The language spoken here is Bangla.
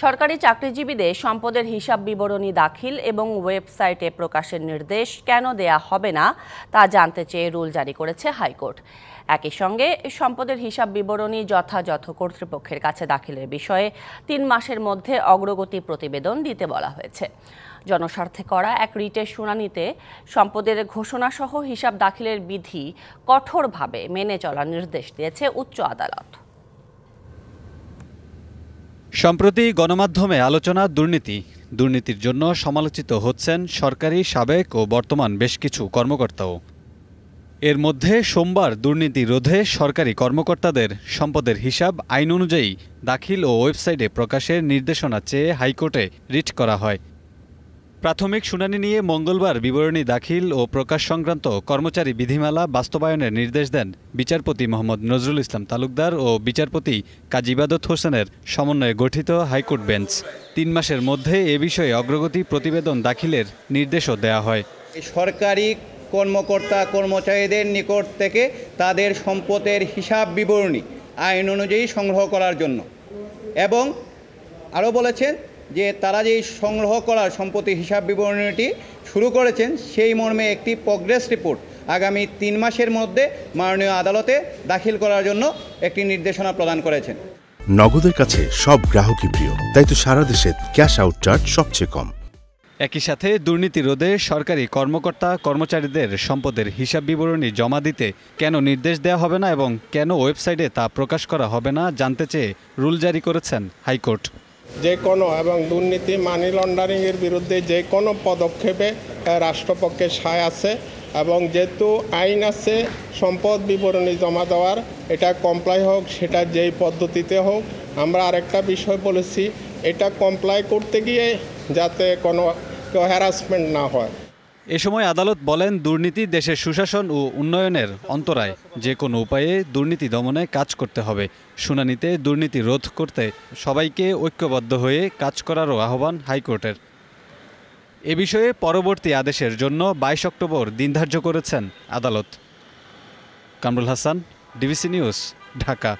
সরকারি চাকরিজীবীদের সম্পদের হিসাব বিবরণী দাখিল এবং ওয়েবসাইটে প্রকাশের নির্দেশ কেন দেয়া হবে না তা জানতে চেয়ে রুল জারি করেছে হাইকোর্ট। একই সঙ্গে সম্পদের হিসাব বিবরণী যথাযথ কর্তৃপক্ষের কাছে দাখিলের বিষয়ে 3 মাসের মধ্যে অগ্রগতি প্রতিবেদন দিতে বলা হয়েছে। জনস্বার্থে করা এক রিটের শুনানিতে সম্পদের ঘোষণাসহ হিসাব দাখিলের বিধি কঠোরভাবে মেনে চলার নির্দেশ দিয়েছে উচ্চ আদালত। সম্প্রতি গণমাধ্যমে আলোচনা দুর্নীতির জন্য সমালোচিত হচ্ছেন সরকারি সাবেক ও বর্তমান বেশ কিছু কর্মকর্তাও। এর মধ্যে সোমবার দুর্নীতি রোধে সরকারি কর্মকর্তাদের সম্পদের হিসাব আইন অনুযায়ী দাখিল ও ওয়েবসাইটে প্রকাশের নির্দেশনা চেয়ে হাইকোর্টে রিট করা হয়। প্রাথমিক শুনানি নিয়ে মঙ্গলবার বিবরণী দাখিল ও প্রকাশ সংক্রান্ত কর্মচারী বিধিমালা বাস্তবায়নের নির্দেশ দেন বিচারপতি মোহাম্মদ নজরুল ইসলাম তালুকদার ও বিচারপতি কাজী ইবাদত হোসেনের সমন্বয়ে গঠিত হাইকোর্ট বেঞ্চ। 3 মাসের মধ্যে এ বিষয়ে অগ্রগতি প্রতিবেদন দাখিলের নির্দেশও দেওয়া হয়। সরকারি কর্মকর্তা কর্মচারীদের নিকট থেকে তাদের সম্পদের হিসাব বিবরণী আইন অনুযায়ী সংগ্রহ করার জন্য, এবং আরও বলেছেন যে তারা যেই সংগ্রহ করার সম্পত্তির হিসাব বিবরণীটি শুরু করেছেন সেই মর্মে একটি প্রগ্রেস রিপোর্ট আগামী 3 মাসের মধ্যে মাননীয় আদালতে দাখিল করার জন্য একটি নির্দেশনা প্রদান করেছেন। নগদের কাছে সব গ্রাহকই প্রিয়, তাই তো সারা দেশে ক্যাশ আউট চার্জ সবচেয়ে কম। একই সাথে দুর্নীতি রোধে সরকারি কর্মকর্তা কর্মচারীদের সম্পদের হিসাব বিবরণী জমা দিতে কেন নির্দেশ দেওয়া হবে না এবং কেন ওয়েবসাইটে তা প্রকাশ করা হবে না জানতে চেয়ে রুল জারি করেছেন হাইকোর্ট। যে কোনো এবং দুর্নীতি মানি লন্ডারিংয়ের বিরুদ্ধে যে কোনো পদক্ষেপে রাষ্ট্রপক্ষের সায় আছে, এবং যেহেতু আইন আছে সম্পদ বিবরণী জমা দেওয়ার, এটা কমপ্লাই হোক সেটা যেই পদ্ধতিতে হোক। আমরা আরেকটা বিষয় বলেছি, এটা কমপ্লাই করতে গিয়ে যাতে কোনো হ্যারাসমেন্ট না হয়। এ সময় আদালত বলেন, দুর্নীতি দেশের সুশাসন ও উন্নয়নের অন্তরায়, যে কোনো উপায়ে দুর্নীতি দমনে কাজ করতে হবে। শুনানিতে দুর্নীতি রোধ করতে সবাইকে ঐক্যবদ্ধ হয়ে কাজ করারও আহ্বান হাইকোর্টের। এ বিষয়ে পরবর্তী আদেশের জন্য 22 অক্টোবর দিন ধার্য করেছেন আদালত। Kamrul Hasan, DBC news, Dhaka.